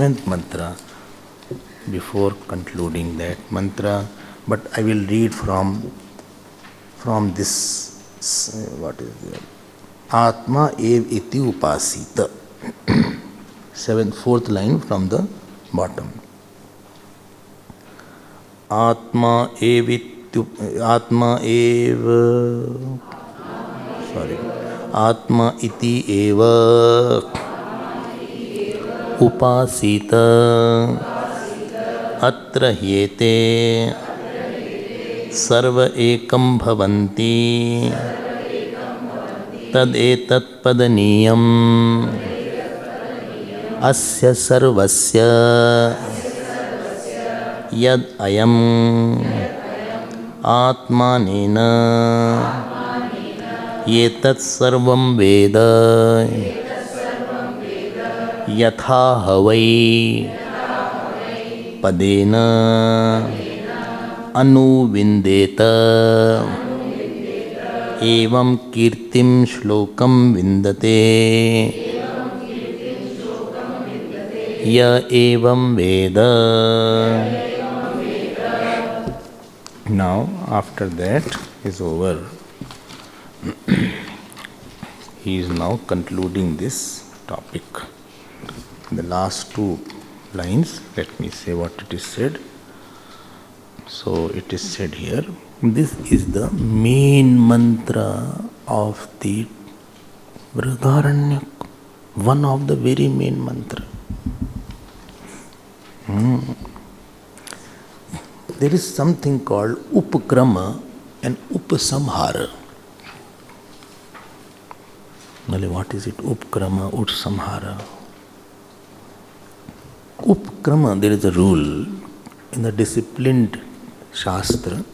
seventh mantra before concluding that mantra, but I will read from this, what is it? Atma ev iti upasita. Fourth line from the bottom. Atma ev iti eva upasita atra hyete sarva ekam bhavanti tad etat padaniyam asya sarvasya yad ayam atmanena yetat sarvam veda yatha havai padena anuvindeta evam kirtim shlokam vindate ya evam veda. Now, after that is over, he is now concluding this topic. The last two lines, let me say what it is said. So, it is said here, this is the main mantra of the Brihadaranyaka, one of the very main mantra. There is something called Upkrama and Upasamhara. What is it? Upkrama, Upsamhara. Upkrama, there is a rule in the disciplined Shastra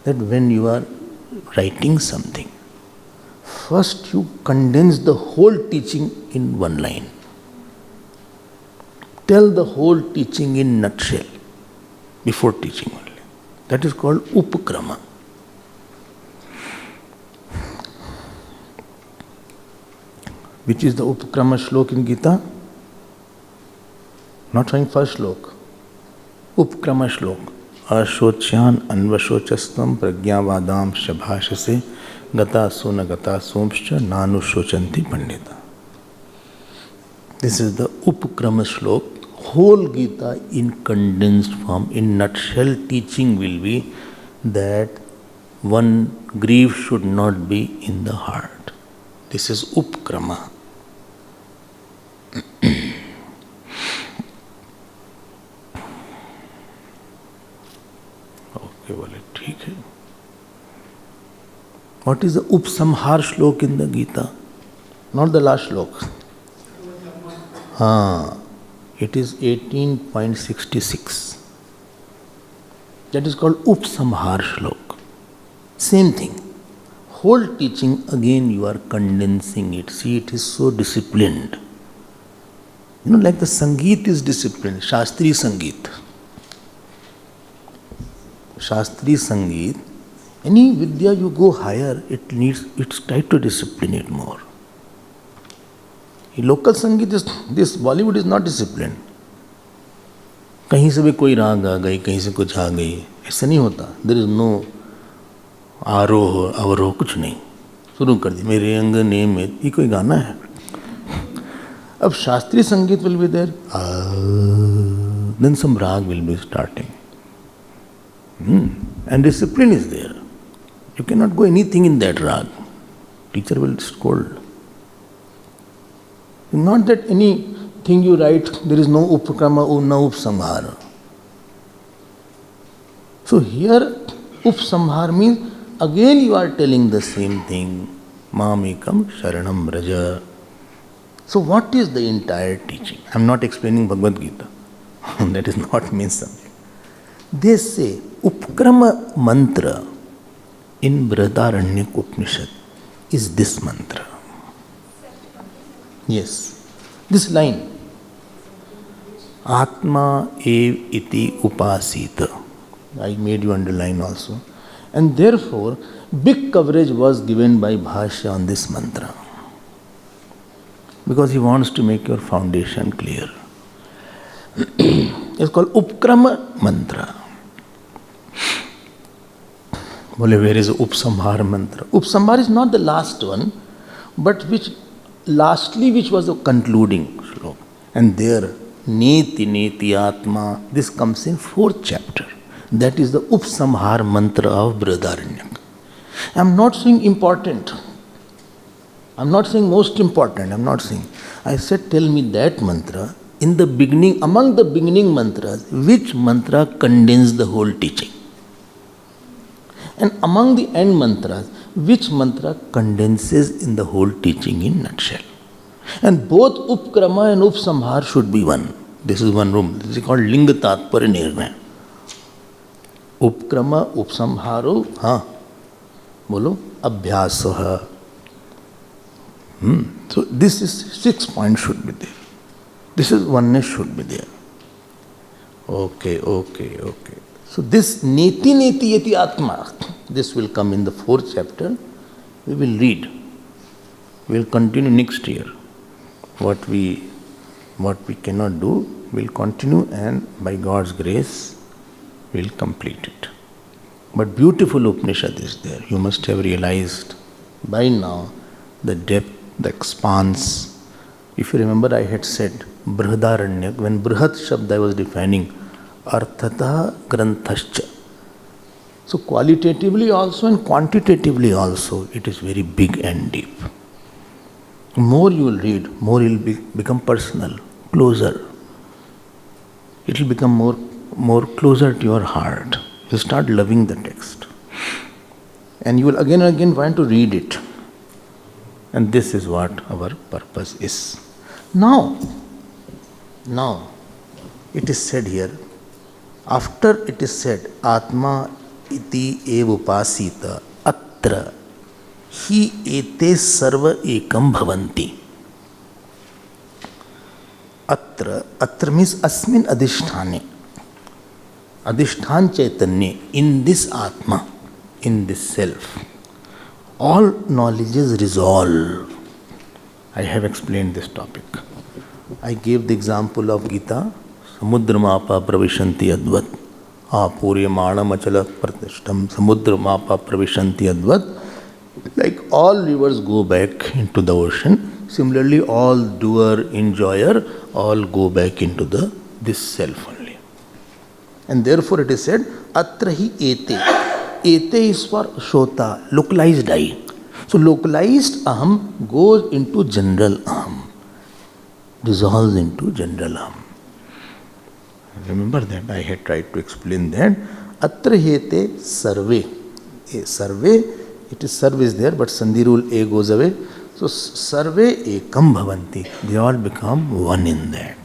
that when you are writing something, first you condense the whole teaching in one line. Tell the whole teaching in nutshell before teaching only. That is called Upkrama. Which is the Upkrama shlok in Gita? Not saying first shlok. Upkrama shlok. Ashocyan anvashochastam pragyavadam shabhashase gatasu na gatasomscha nanu shochanti pandita. This is the Upkrama shlok. Whole Gita in condensed form, in nutshell teaching will be that one grief should not be in the heart. This is Upkrama. Okay, well, ठीक है. What is the Upsamhar shlok in the Gita? Not the last shlok. It is 18.66. That is called Upsamhar shlok. Same thing. Whole teaching again you are condensing it. See, it is so disciplined. Like the Sangeet is disciplined. Shastri Sangeet. Shastri Sangeet. Any Vidya you go higher, it's try to discipline it more. Local Sangeet is, this Bollywood is not disciplined. कहीं से भी कोई राग आ गई, कहीं से कुछ आ गई, ऐसा नहीं होता. There is no आरोह अवरोह, कुछ नहीं. शुरू कर दी मेरे अंगने में, ये कोई गाना है. अब शास्त्रीय संगीत will be there. Then some rag will be starting. And discipline is there. You cannot go anything in that rag. Teacher will scold. Not that anything you write, there is no Upkrama or no Upsamhara. So here, Upsamhara means again you are telling the same thing. Mamekam Sharanam Braja. So what is the entire teaching? I am not explaining Bhagavad Gita. That is not means something. They say Upkrama mantra in Brihadaranyaka Upanishad is this mantra. Yes, this line. Atma ev iti upasita. I made you underline also. And therefore, big coverage was given by Bhashya on this mantra. Because he wants to make your foundation clear. It's called Upkrama mantra. Where is Upsamhar mantra? Upsamhar is not the last one, but which was the concluding shloka. And there, Neti Neti Atma, this comes in 4th chapter. That is the Upsamhar mantra of Brihadaranyaka. I am not saying important. I am not saying most important. I am not saying. I said, tell me that mantra in the beginning, among the beginning mantras, which mantra condenses the whole teaching? And among the end mantras, which mantra condenses in the whole teaching in nutshell? And both Upkrama and Upsamhar should be one. This is one room. This is called Linga Tatparya Nirnaya. Upkrama, Upsamharo, bolo, Abhyasaha. So this is 6 points should be there. This is oneness should be there. Okay. So this Neti Neti Yeti Atma, this will come in the 4th chapter. We will read. We will continue next year. What we cannot do, we will continue, and by God's grace, we will complete it. But beautiful Upanishad is there. You must have realized by now the depth, the expanse. If you remember, I had said Brihadaranyaka, when Brihat Shabd I was defining, Arthata Granthascha. So qualitatively also and quantitatively also, it is very big and deep. More you will read, more it will become personal, closer. It will become more closer to your heart. You start loving the text. And you will again and again want to read it. And this is what our purpose is. Now, it is said here, after it is said, Atma iti evupasita atra hi ete sarva ekam bhavanti. Atra means asmin adhisthane. Adhishthan chaitanya, in this Atma, in this self, all knowledges resolve. I have explained this topic. I gave the example of Gita, Samudramapa pravishanti advat, Purya machala pratishtam, Samudramapa pravishanti advat. Like all rivers go back into the ocean, similarly all doer, enjoyer, all go back into this self only. And therefore it is said, Atra hi ete. Ete is for Shota, localized I. So localized Aham goes into general Aham, dissolves into general Aham. Remember that I had tried to explain that. Atra hete sarve. Sarve, it is sarve is there, but Sandhi rule A goes away. So sarve ekam bhavanti. They all become one in that.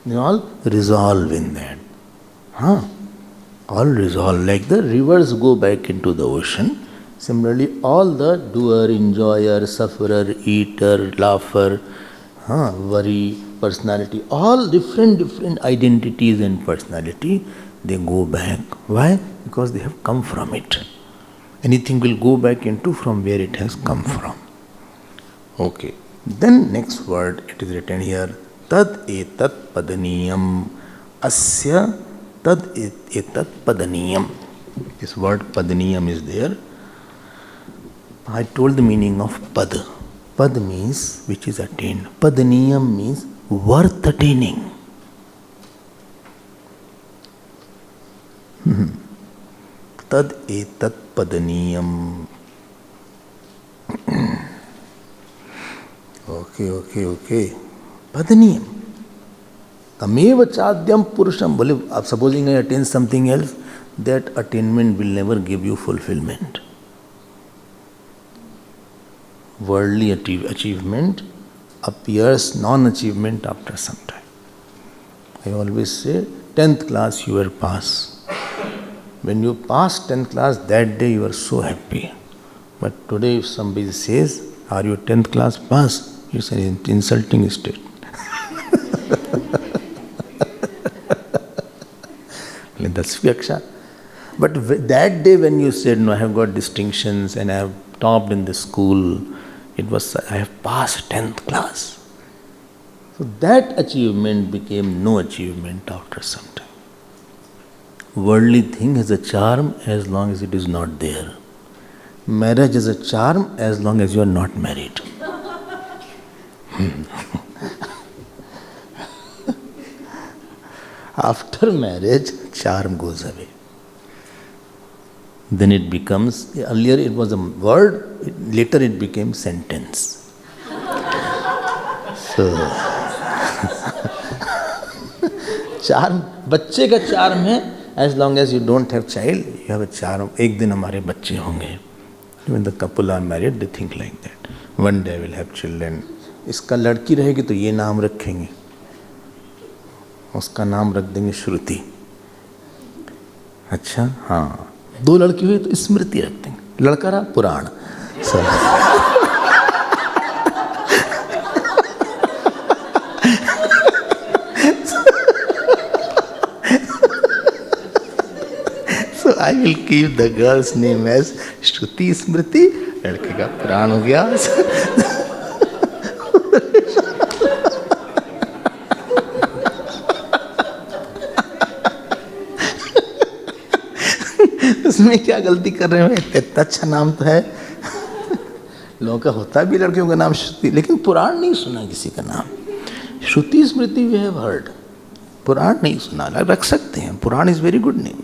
They all resolve in that. All resolve. Like the rivers go back into the ocean. Similarly, all the doer, enjoyer, sufferer, eater, laugher, worry, personality, all different identities and personality, they go back. Why? Because they have come from it. Anything will go back into from where it has come from. Okay. Then next word, it is written here, Tad etat padaniyam asya tad etat padaniyam. This word padaniyam is there. I told the meaning of pad. Pad means which is attained. Padaniyam means worth attaining. Tad etat padaniyam. Okay. Padaniyam. Tameva chadyam purusham. Supposing I attain something else, that attainment will never give you fulfillment. Worldly achievement appears non-achievement after some time. I always say, 10th class you were pass. When you pass 10th class, that day you are so happy. But today if somebody says, are you 10th class pass? You say, insulting state. That's Vyaksha. But that day when you said, no, I have got distinctions and I have topped in the school, it was, I have passed 10th class. So that achievement became no achievement after some time. Worldly thing has a charm as long as it is not there. Marriage is a charm as long as you are not married. After marriage, charm goes away. Then it becomes, earlier it was a word, later it became sentence. So, charm, बच्चे का charm है, as long as you don't have child, you have a charm. एक दिन हमारे बच्चे होंगे. When the couple are married, they think like that. One day I will have children. इसका लड़की रहेगी तो ये नाम रखेंगे, उसका नाम रख देंगे श्रुति. अच्छा, हाँ. दो लड़की हुई तो स्मृति रख देंगे, लड़का रहा पुराण. So I will keep the girl's name as Shruti Smriti, लड़के का पुराण हो गया. उसमें क्या गलती कर रहे हो? इतना अच्छा नाम तो है. लोगों का होता भी लड़कियों का नाम श्रुति, लेकिन पुराण नहीं सुना किसी का नाम. Shruti Smriti we have heard, Purana नहीं सुना. रख सकते हैं, Purana is very good name.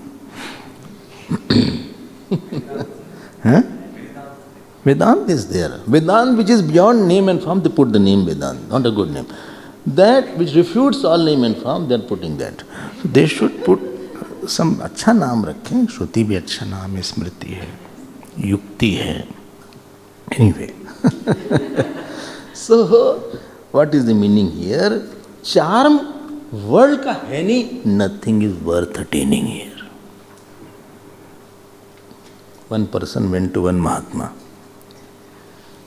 Vedant is there. Vedant which is beyond name and form, they put the name Vedant, not a good name. That which refutes all name and form, they are putting that. So they should put some अच्छा नाम रखें. श्रुति भी अच्छा नाम है, स्मृति है, युक्ति है. Anyway. So what is the meaning here? Charm world का है नहीं. Nothing is worth attaining here. One person went to one Mahatma.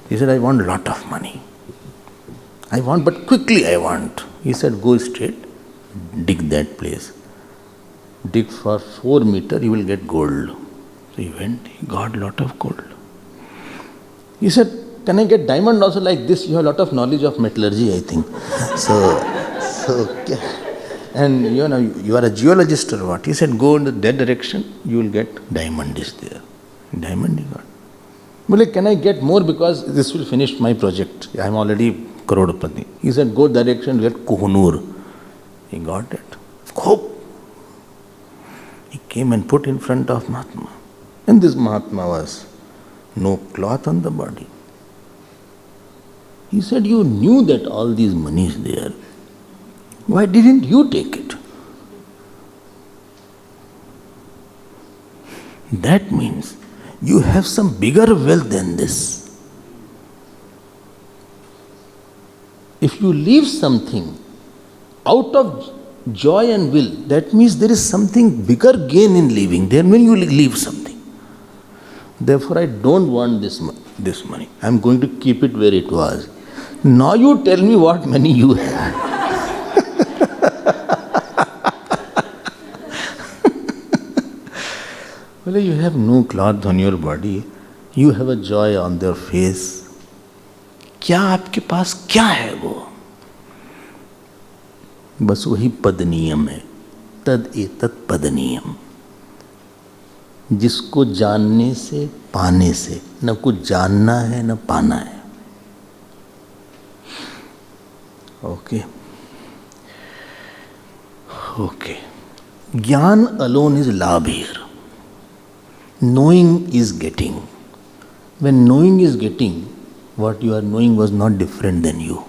He said, I want a lot of money. I want, but quickly I want. He said, go straight, dig that place. Dig for 4 meters, you will get gold. So he went, he got a lot of gold. He said, can I get diamond also like this? You have a lot of knowledge of metallurgy, I think. And you know, you are a geologist or what? He said, go in that direction, you will get diamond is there. Diamond he got. Well, can I get more because this will finish my project? I am already Karodpati. He said, go direction, get Kohinoor. He got it. Hope. He came and put in front of Mahatma. And this Mahatma was no cloth on the body. He said, you knew that all these money is there. Why didn't you take it? That means you have some bigger wealth than this. If you leave something out of joy and will, that means there is something bigger gain in leaving. Then when you leave something. Therefore, I don't want this money. I am going to keep it where it was. Now you tell me what money you have. Well, you have no cloth on your body. You have a joy on their face. क्या आपके पास क्या है वो? बस वही पद नियम है. तद एतत् पद नियम. जिसको जानने से पाने से न कुछ जानना है न पाना है. ओके. ज्ञान alone is लाभ here. Knowing is getting. When knowing is getting, what you are knowing was not different than you.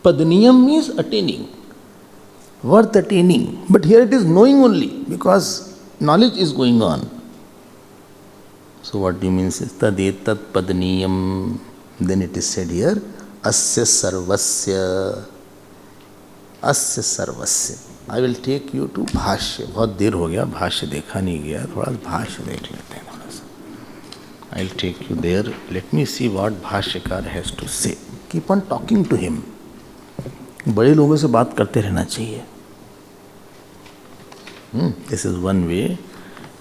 Padniyam means attaining, worth attaining. But here it is knowing only, because knowledge is going on. So what he means is tadetat padniyam. Then it is said here, asya sarvasya. Asya sarvasya. I will take you to भाष्य. बहुत देर हो गया, भाष्य देखा नहीं गया. थोड़ा भाष्य देख लेते हैं थोड़ा सा. I will take you there. Let me see what भाष्यकार has to say. Keep on talking to him. बड़े लोगों से बात करते रहना चाहिए. This is one way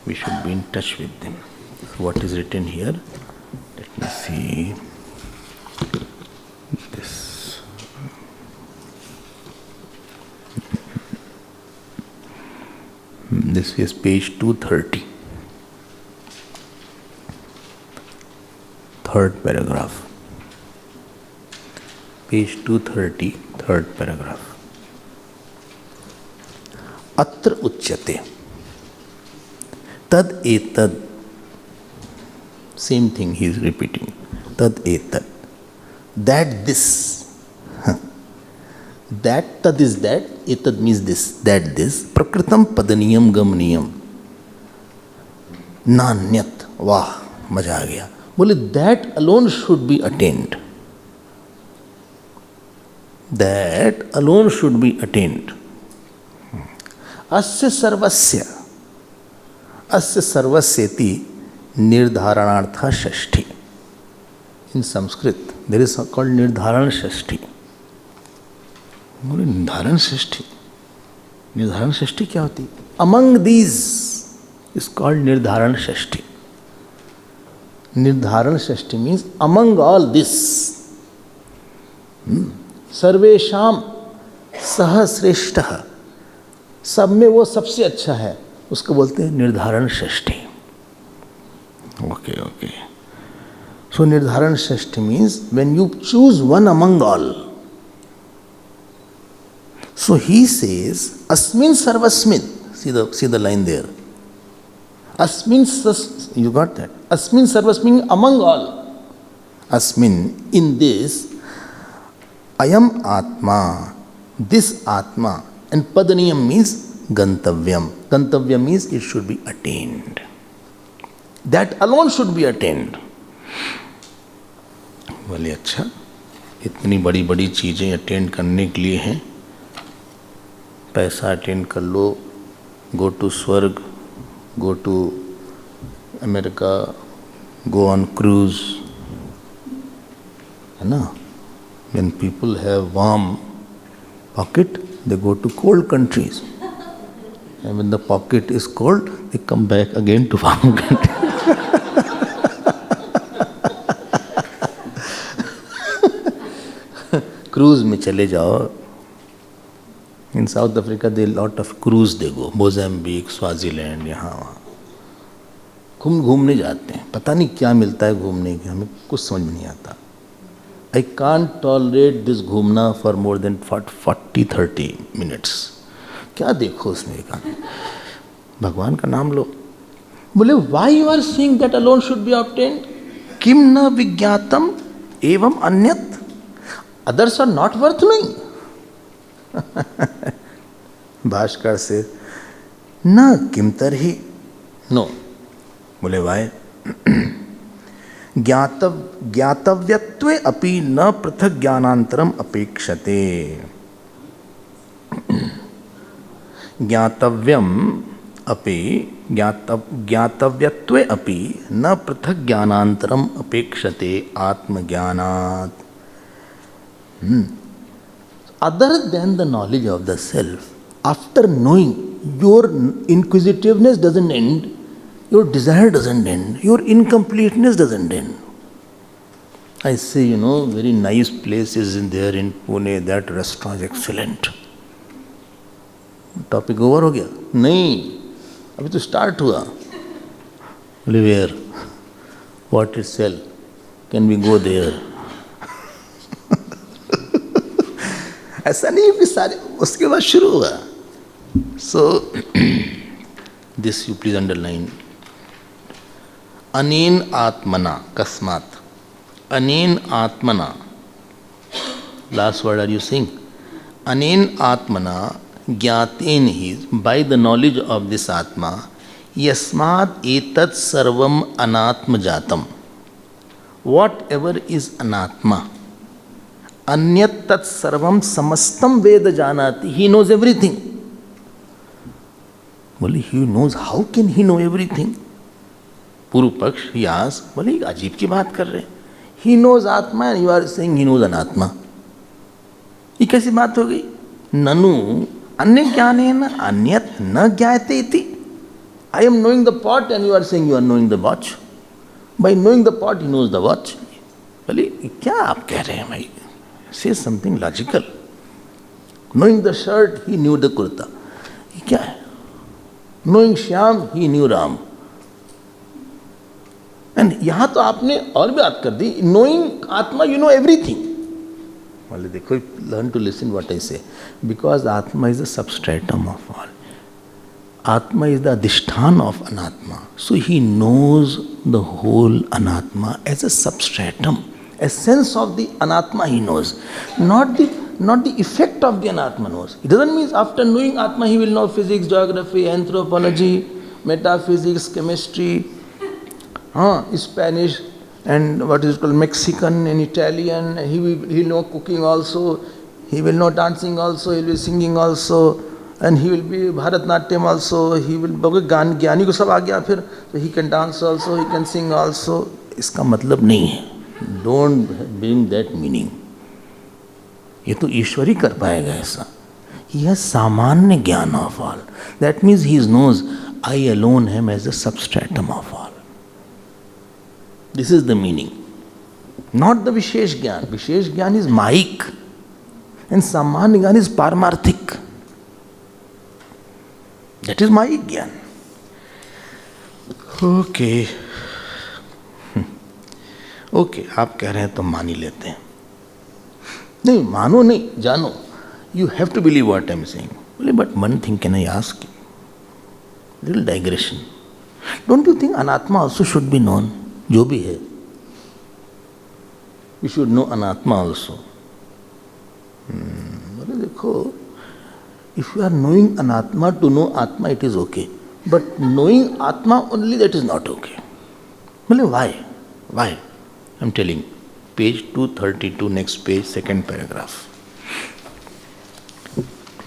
we should be in touch with them. So what is written here? Let me see. This. This is page 230. Third paragraph. Page 230, third paragraph. अत्र उच्यते तद एतद. Same thing he is repeating. Tad etad. That this. That tad is that. Etad means this. That this. Prakritam padaniyam gamaniyam. Nanyat. वाह मजा आ गया. बोले that alone should be attained. That alone should be attained. अस्य सर्वस्य. अस्य सर्वस्येति निर्धारणार्थ षष्ठी. In Sanskrit there is called निर्धारण षष्ठी. बोले निर्धारण षष्ठी. निर्धारण षष्ठी क्या होती है? Among these is called निर्धारण षष्ठी. निर्धारण षष्ठी means among all this. सर्वेशाम सह श्रेष्ठः. सब में वो सबसे अच्छा है, उसको बोलते हैं निर्धारण षष्ठी. Okay okay. सो निर्धारण षष्ठी means when you choose one among all. So he says अस्मिन सर्वस्मिन. See the line there. अस्मिन, यू गॉट दैट? अस्मिन सर्वस्मिन अमंग ऑल. अस्मिन, इन दिस, अयम आत्मा, दिस आत्मा. And padaniyam means gantavyam. Gantavyam means it should be attained. That alone should be attained. बोले अच्छा, इतनी बड़ी बड़ी चीज़ें अटेंड करने के लिए हैं. पैसा अटेंड कर लो, गो टू स्वर्ग, go to America, go on cruise, है ना. When people have warm pocket, they go to cold countries, and when the pocket is cold, they come back again to warm country. Cruise में चले जाओ. In South Africa there are lot of cruise they go. Mozambique, Swaziland, यहाँ वहाँ घूमने जाते हैं. पता नहीं क्या मिलता है घूमने के, हमें कुछ समझ में नहीं आता. I can't tolerate this घूमना for more than 40-30 minutes. क्या देखो उसमें का. भगवान का नाम लो. बोले why you are saying that alone should be obtained? किम न विज्ञातम एवं अन्यत. Others are not worth knowing. Bhaskar से न किम तरहि. नो. बोले why? ज्ञातव्यत्वे अपि न पृथक ज्ञानांतरम अपेक्षते. ज्ञातव्यम अपि ज्ञातव्यत्वे अपि न पृथक ज्ञानांतरम अपेक्षते आत्मज्ञानात्. Other than the knowledge of the self, after knowing, your inquisitiveness doesn't end. Your desire doesn't end. Your incompleteness doesn't end. I say, very nice places in there in Pune. That restaurant is excellent. Topic over हो गया? नहीं, अभी तो start हुआ. Where? What is sell? Can we go there? ऐसा नहीं कि सारे उसके बाद शुरू हुआ. So this you please underline. अनेन आत्मना. कस्मात्. अनेन आत्मना. Last word are you saying? अनेन आत्मना ज्ञातेन ही. By the knowledge of this आत्मा. यस्मात् एतत् सर्वम अनात्म जातम. Whatever is अनात्मा. अन्यत् तत् सर्वम समस्तम वेद जानाति. He knows everything. बोले he knows. How can he know everything? पूर्व पक्ष यास बोले अजीब की बात कर रहे. He knows atma and you are saying he knows anatma. ये कैसी बात हो गई? ननु अन्य ज्ञानेन अन्यत न ज्ञायते इति. I am knowing the pot and you are saying you are knowing the watch. By knowing the pot he knows the watch. बोले क्या आप कह रहे हैं भाई? Say something logical. Knowing the shirt he knew the kurta. ये क्या है? Knowing Shyam he knew Ram. And यहाँ तो आपने और भी बात कर दी. Knowing आत्मा you know everything. बोले देखो, learn to listen what I say. Because Atma is the substratum of all. Atma is the adhishthan of Anatma. So he knows the whole Anatma as a substratum. Essence of the Anatma he knows. Not the effect of the Anatma knows. It doesn't mean after knowing Atma he will know physics, geography, anthropology, metaphysics, chemistry, Spanish, and what is called Mexican and Italian. He will know cooking also. He will know dancing also. He will be singing also. And he will be Bharatnatyam also. He will ज्ञानी को सब आ गया फिर. So he can dance also. He can sing also. इसका मतलब नहीं है. Don't bring that meaning. ये तो ईश्वर ही कर पाएगा ऐसा. He has सामान्य ज्ञान of all. That means he knows I alone am as a substratum of all. This is the meaning. Not the Vishesh Gyan. Vishesh Gyan is Mahik. And Samanya Gyan is Paramarthik. That is Mahik Gyan. Okay. Okay, आप कह रहे हैं तो मान ही लेते हैं. नहीं, मानो नहीं, जानो. You have to believe what I am saying. But one thing can I ask you? Little digression. Don't you think Anatma also should be known? जो भी है. We should know Anatma also. बोले देखो, if you are knowing Anatma to know Atma, it is okay. But knowing Atma only, that is not okay. बोले why? Why? I am telling. Page 232, next page, second paragraph.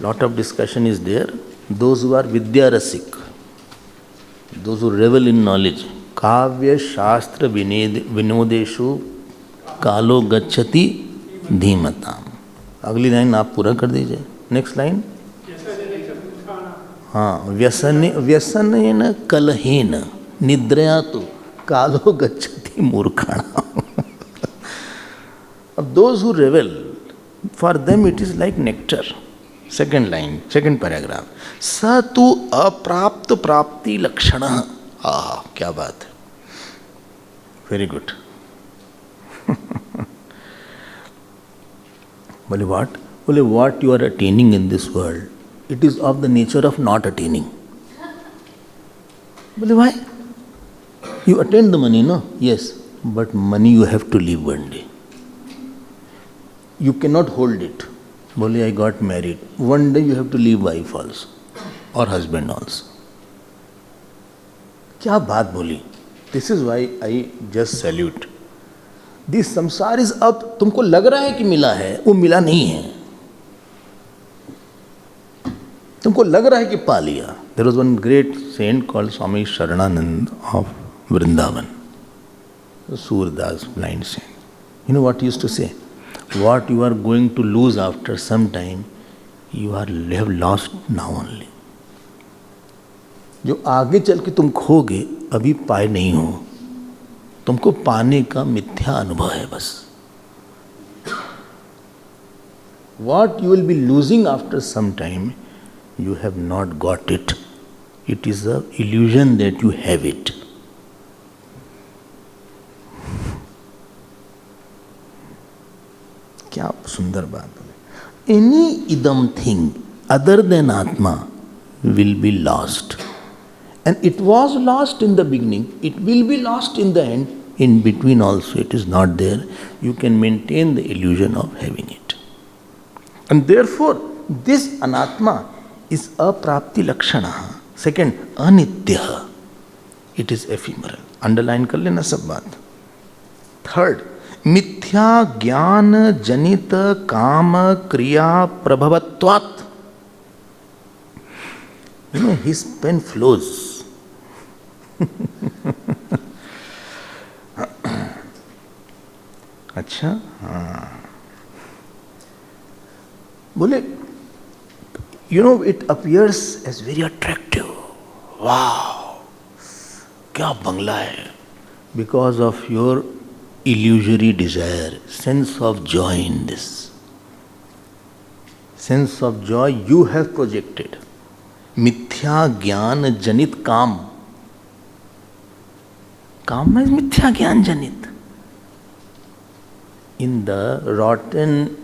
Lot of discussion is there. Those who are Vidya Rasik, those who revel in knowledge, काव्य शास्त्र विनोदेशु कालो गच्छति धीमताम. अगली line आप पूरा कर दीजिए. Next line. हाँ, व्यसनेन कलहेन निद्रया तो कालो गच्छति मूर्खाणाम. अब those who revel, for them it is like nectar. Second line, second paragraph. स तु अप्राप्त प्राप्ति लक्षण. क्या बात है. Very good. बोले व्हाट? बोले what you are attaining in this world, it is of the nature of not attaining. बोले why? You attain the money, no? Yes, but money you have to leave one day. You can not hold it. बोले I got married, one day you have to leave wife also और husband also. क्या बात बोली. This is why I just salute. This sansar is, अब तुमको लग रहा है कि मिला है, वो मिला नहीं है. तुमको लग रहा है कि पा लिया. There was one great saint called Swami Sharanananda of Vrindavan, Surdas blind saint. You know what he used to say? What you are going to lose after some time, you have lost now only. जो आगे चल के तुम खोगे अभी पाए नहीं हो. तुमको पाने का मिथ्या अनुभव है बस. What you will be losing after some time, you have not got it. It is a illusion that you have it. क्या सुंदर बात है. Any idam thing other than Atma will be lost. And it was lost in the beginning, it will be lost in the end. In between also it is not there. You can maintain the illusion of having it. And therefore, this Anatma is aprapti lakshana. Second, anitya. It is ephemeral. Underline कर लेना सब बात. Third, मिथ्या ज्ञान जनित काम क्रिया प्रभवत्वात्. You know, his pen flows. अच्छा, हाँ. बोले You know, it appears as very attractive. Wow, क्या बंगला है. Because of your illusory desire, sense of joy in this. Sense of joy you have projected. मिथ्या ज्ञान जनित काम. काम is मिथ्या ज्ञान जनित. In the rotten,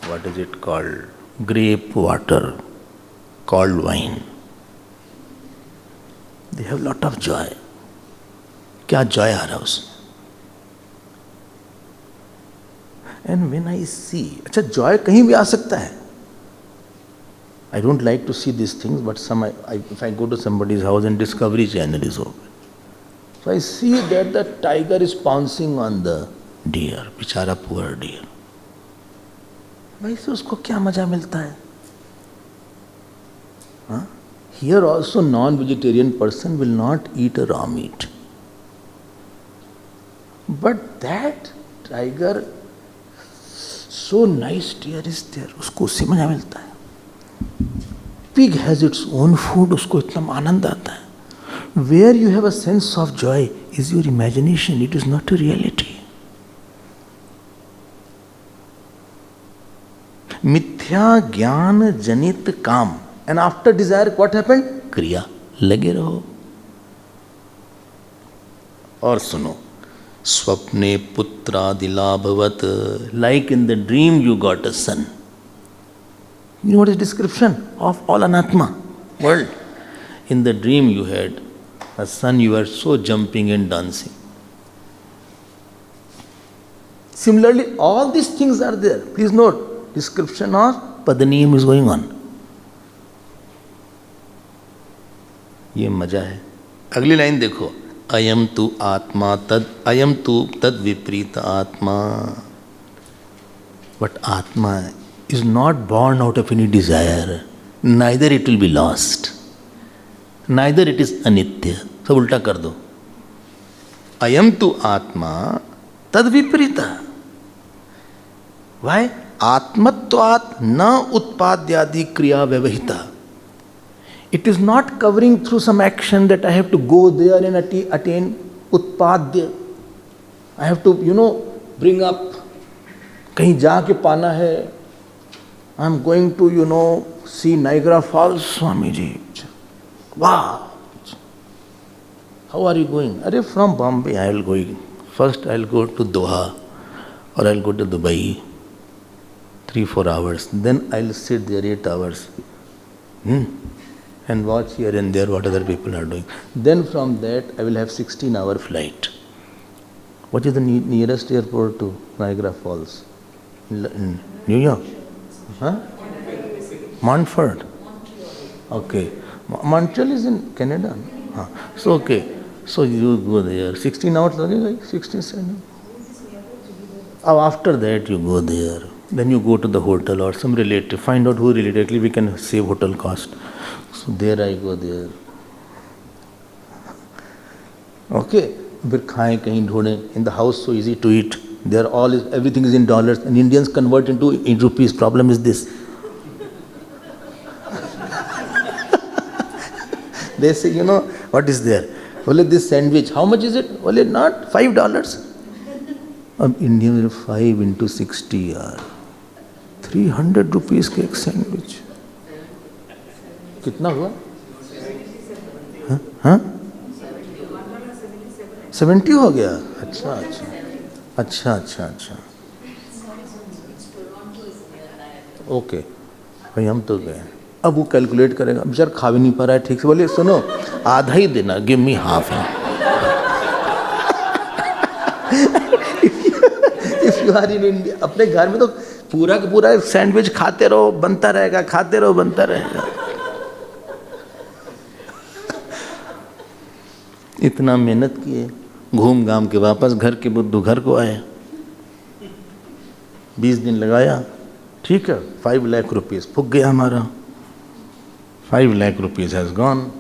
what is it called? Grape water called wine. They have lot of joy. क्या joy आ रहा है उसमें? And when I see, अच्छा joy कहीं भी आ सकता है. I don't like to see these things, but if I go to somebody's house and Discovery Channel is open, so I see that the tiger is pouncing on the deer, बेचारा poor deer. भाई से उसको क्या मजा मिलता है? हाँ? Here also non-vegetarian person will not eat a raw meat. But that tiger, so nice deer is there, उसको उससे मजा मिलता है. Pig has its own food, उसको इतना आनंद आता है. Where you have a sense of joy is your imagination, it is not a reality. मिथ्या ज्ञान जनित काम. And after desire, what happened? क्रिया. लगे रहो. और सुनो, स्वप्ने पुत्रादिलाभवत, like in the dream you got a son. You know what is description of all anatma world? In the dream you had a son, you were so jumping and dancing. Similarly, all these things are there. Please note, description of Padaniyam is going on. ये मजा है. अगली line देखो, अयम तु आत्मा तद, अयम तु तद विपरीत आत्मा. But आत्मा is not born out of any desire. Neither it will be lost. Neither it is anitya. सब उल्टा कर दो. अयम तु आत्मा तद विपरीता. Why? आत्मत्वात् न उत्पाद्यादि क्रिया व्यवहिता. It is not covering through some action that I have to go there and attain utpadya. I have to, bring up. कहीं जाके पाना है. I am going to, see Niagara Falls, Swamiji. Wow! How are you going? Arey, from Bombay I will go. First I will go to Doha or I will go to Dubai. 3-4 hours. Then I will sit there 8 hours. And watch here and there what other people are doing. Then from that I will have 16-hour flight. What is the nearest airport to Niagara Falls? In New York? Huh? Montford. Okay. Montreal is in Canada. So okay. So you go there. 16 hours लगेगा. 16, 17. After that you go there. Then you go to the hotel or some relative. Find out who related. At least we can save hotel cost. So there I go there. Okay. फिर खाएं कहीं ढूंढें. In the house so easy to eat. There everything is in dollars and Indians convert into in rupees. Problem is this. They say, what is there? Only this sandwich. How much is it? Only not $5. Indian will 5 into 60 yaar. 300 rupees का एक sandwich. कितना हुआ? हाँ? 70 हो गया. अच्छा. Okay. भाई हम तो गए. अब वो कैलकुलेट करेगा. बेचारा खा भी नहीं पा रहा है ठीक से. बोले सुनो, आधा ही देना. Give me half. If you are in India, अपने घर में तो पूरा का पूरा सैंडविच खाते रहो, बनता रहेगा. इतना मेहनत किए, घूम घाम के वापस घर के बुद्धू घर को आए. 20 दिन लगाया. ठीक है. 5 लाख रुपीस फूक गया हमारा. 5 लाख रुपीस हैज गॉन.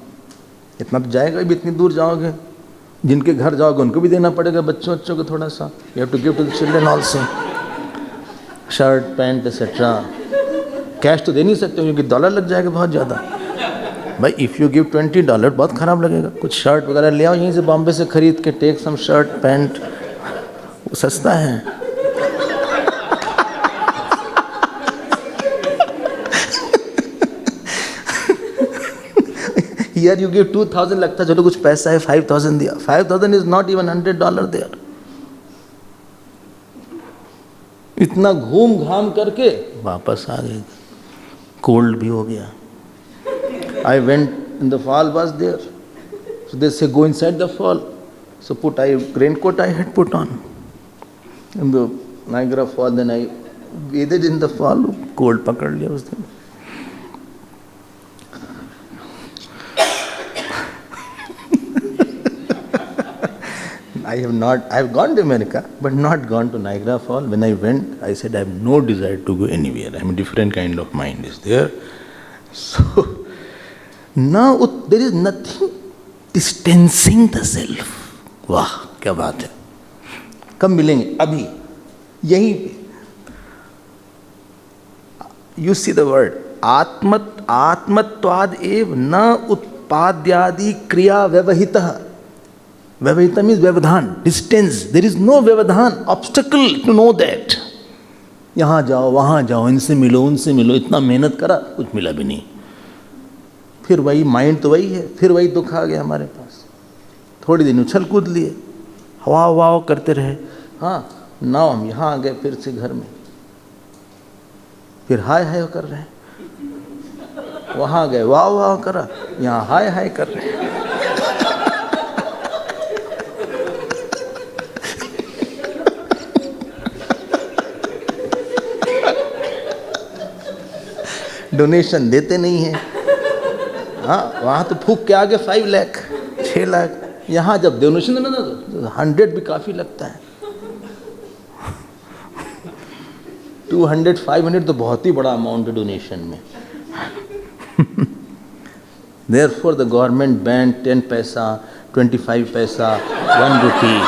इतना तो जाएगा भी. इतनी दूर जाओगे, जिनके घर जाओगे उनको भी देना पड़ेगा. बच्चों को थोड़ा सा. You have to give to the children also. Shirt pant etcetera. Cash तो दे नहीं सकते क्योंकि डॉलर लग जाएगा बहुत ज़्यादा। भाई इफ़ यू गिव $20 बहुत ख़राब लगेगा। कुछ शर्ट वगैरह ले आओ यहीं से बॉम्बे से खरीद के, टेक सम शर्ट पैंट, वो सस्ता है। Here you give 2000, लगता है चलो कुछ पैसा है, 5000 दिया। 5000 is not even $100 there। इतना घूम घाम करके वापस आ गए, कोल्ड भी हो गया। I went in the fall was there, so they say go inside the fall, so put I raincoat I had put on in the Niagara Fall, then I bathed in the fall, cold पकड़ लिया उस दिन। I have gone to America, but not gone to Niagara Fall. When I went, I said I have no desire to go anywhere. I am a different kind of mind is there. So now there is nothing distancing the self. वाह क्या बात है। कब मिलेंगे? अभी यहीं पे। You see the word आत्मत्वाद एव न उत्पाद्यादि क्रिया व्यवहितः। व्यवहिता means व्यवधान, distance. There is no व्यवधान, obstacle to know that. यहाँ जाओ वहाँ जाओ, इनसे मिलो उनसे मिलो, इतना मेहनत करा कुछ मिला भी नहीं। फिर वही माइंड तो वही है, फिर वही दुख आ गया हमारे पास। थोड़ी दिन उछल कूद लिए, हवा हवा करते रहे। हाँ नाउ हम यहाँ आ गए फिर से घर में, फिर हाय हाय कर रहे हैं। वहाँ गए वाह वाह करा, यहाँ हाय हाय कर रहे हैं। डोनेशन देते नहीं हैं। हाँ वहाँ तो फूक के आगे 5 लाख 6 लाख, यहाँ जब डोनेशन देना तो 100 भी काफ़ी लगता है। 200 500 तो बहुत ही बड़ा अमाउंट है डोनेशन में। Therefore the government banned 10 पैसा, 25 पैसा, 1 rupee.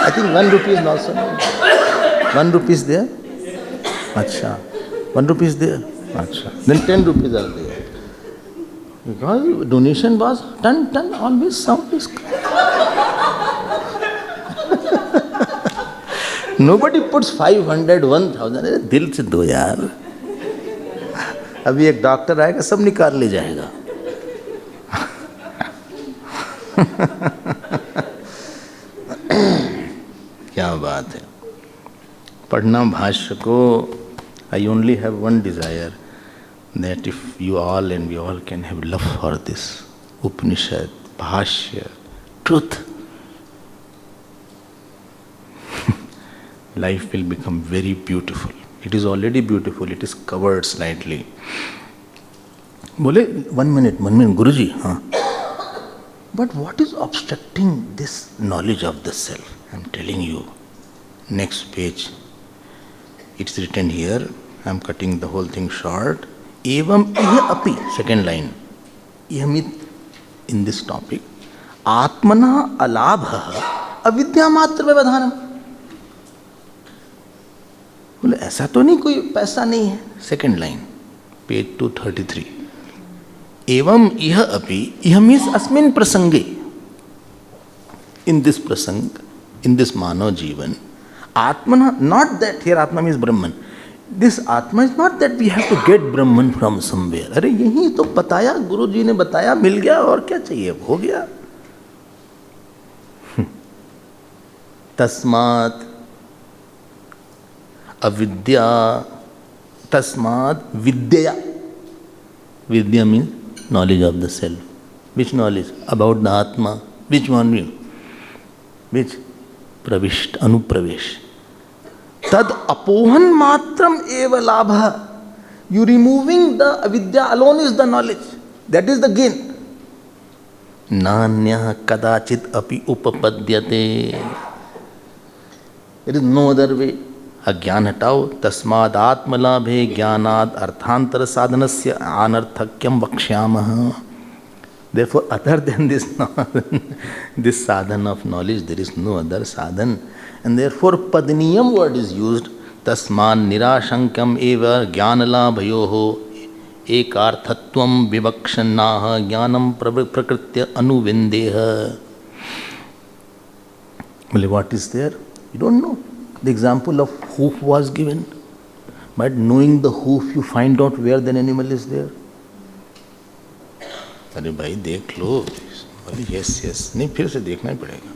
I think 1 rupee is also 1 rupee is there. अच्छा 1 rupee is there. अच्छा then 10 rupees are there because donation was ton always sound is nobody puts 500 1000। दिल से दो यार। अभी एक डॉक्टर आएगा सब निकाल ले जाएगा। क्या बात है। पढ़ना भाष्य को। I only have one desire, that if you all and we all can have love for this Upanishad, Bhashya, truth, life will become very beautiful. It is already beautiful, it is covered slightly. बोले 1 minute Guruji, हाँ. But what is obstructing this knowledge of the self? I am telling you. Next page. It's written here. I am cutting the whole thing short. Evam iha api, second line. In this topic, Atmana alabha avidya matra vyavadhanam. बोले ऐसा तो नहीं कोई पैसा नहीं है। Second line page 233। एवं इह अपि, इह मीन्स अस्मिन् प्रसंगे, इन दिस प्रसंग, in this manav jivan, atmana, not that here atma means Brahman, this atma is not that we have to get Brahman from somewhere. अरे यही तो बताया, गुरु जी ने बताया, मिल गया, और क्या चाहिए, हो गया। तस्मात् अविद्या, तस्मात् विद्या, vidya means knowledge of the self. Which knowledge? About the atma. Which one? Which? प्रविष्ट, अनुप्रवेश। तद अपोहन मात्रम एव लाभः। You removing the avidya alone is the knowledge, that is the gain. नान्यः कदाचित् अपि उपपद्यते। It is no other way. अज्ञान हटाओ। तस्माद् आत्मलाभे ज्ञानाद् अर्थांतर साधनस्य अनर्थक्यं वक्ष्यामः। Therefore, other than this sadhan of knowledge, there is no other sadhan. And therefore, padniyam word is used. तस्मान् निराशंक्यम एव ज्ञानलाभयोः एकार्थत्वं विवक्षन्नाह ज्ञानम प्रकृत्य अनुविंदेह. Well, what is there? You don't know. The example of hoof was given. But knowing the hoof, you find out where the animal is there. अरे भाई देख लो. Yes, yes. नहीं फिर से देखना ही पड़ेगा.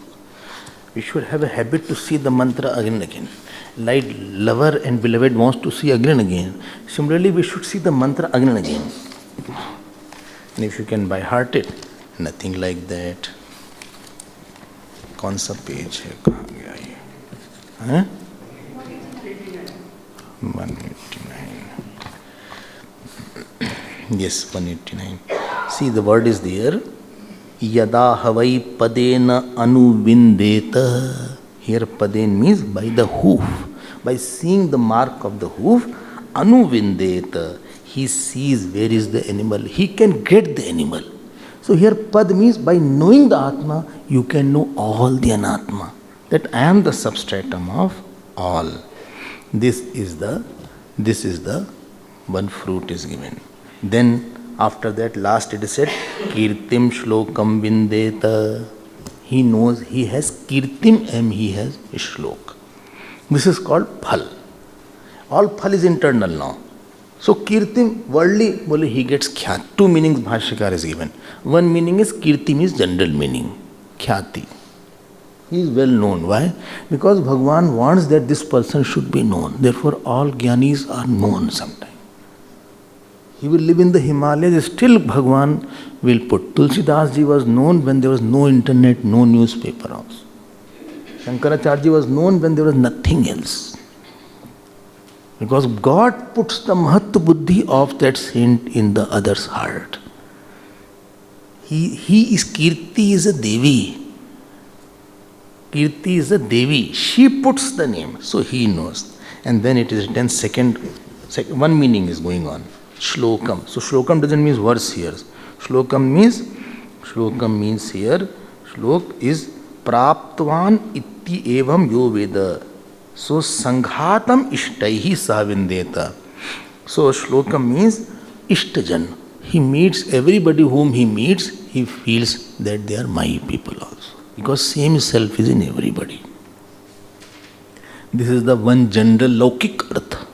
We should have a habit to see the mantra again and again. Like lover and beloved wants to see again and again. Similarly, we should see the mantra again and again. And if you can by heart it, nothing like that. कौन सा page है, कहाँ गया ये? हैं? 189. Yes, 189. See, the word is there. Yada havai padena anuvindeta. Here paden means by the hoof. By seeing the mark of the hoof, anuvindeta. He sees where is the animal. He can get the animal. So here pad means by knowing the Atma, you can know all the Anatma. That I am the substratum of all. This is the one fruit is given. Then after that last it is said, Kirtim Shlokam Vindeta. He knows, he has Kirtim and he has Shlok. This is called Phal. All Phal is internal now. So Kirtim, worldly, bole he gets Khyat. Two meanings Bhashyakar is given. One meaning is Kirti means general meaning. Khyati. He is well known. Why? Because Bhagavan wants that this person should be known. Therefore all Jnanis are known sometime. He will live in the Himalayas, still Bhagavan will put. Tulsidas ji was known when there was no internet, no newspaper also. Shankaracharya ji was known when there was nothing else. Because God puts the Mahat Buddhi of that saint in the other's heart. He is Kirti is a Devi. Kirti is a Devi. She puts the name, so he knows. And then it is written second one meaning is going on. Shlokam. So Shlokam doesn't mean verse here. Shlokam means here, Shlok is Praptvan iti evam yo veda. So Sanghatam ishtaihi savindeta. So Shlokam means Ishtajan. He meets everybody whom he meets, he feels that they are my people also. Because same self is in everybody. This is the one general Laukik Arth.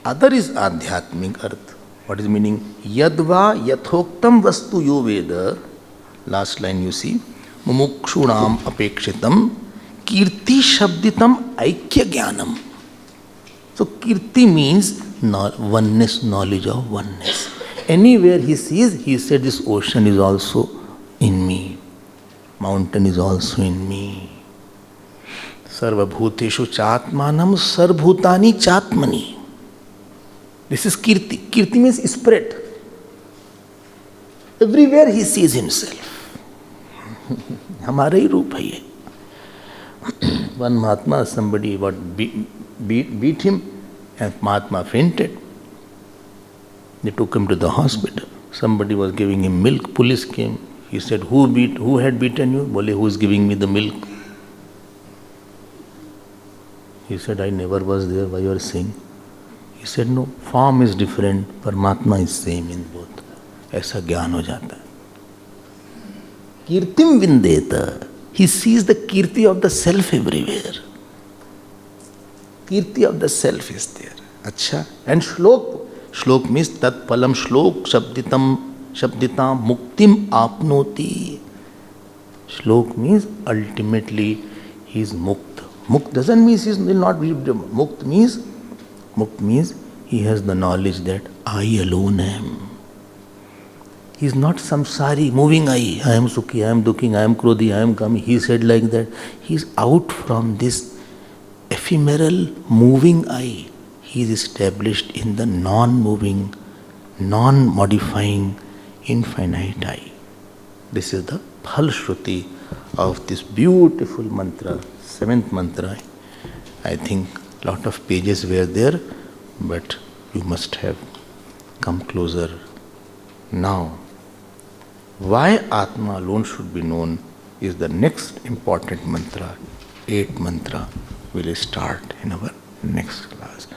Other is Adhyatmik Arth. What is meaning? Yadva yathoktam vastu yo veda. Last line you see. Mumukshunam apekshitam kirti shabditam aikya jnanam. So kirti means oneness, knowledge of oneness. Anywhere he sees, he said this ocean is also in me. Mountain is also in me. Sarvabhuteshu chatmanam sarvbhutani chatmani. This is Kirti. Kirti means spread. Everywhere he sees himself. हमारा ही रूप है ये. One Mahatma, somebody beat him and Mahatma fainted. They took him to the hospital. Somebody was giving him milk. Police came. He said, who had beaten you? Bole, who is giving me the milk? He said, I never was there. Why you are saying? He said, no, form is different. Paramatma is same in both. ऐसा ज्ञान हो जाता है. Kirtim Vindeta. He sees the kirti of the self everywhere. Kirti of the self is there. Acha. And Shlok. Shlok means tat palam shlok shabditam muktim apnoti. Shlok means ultimately he is mukt. Mukt doesn't mean he will not be mukt means he has the knowledge that I alone am. He is not samsari, moving I am sukhi, I am dukhi, I am krodhi, I am kami. He said like that. He is out from this ephemeral moving I. He is established in the non-moving, non-modifying, infinite I. This is the Phal Shruti of this beautiful mantra, 7th mantra. I think lot of pages were there, but you must have come closer now. Why Atma alone should be known is the next important mantra. 8th mantra will start in our next class.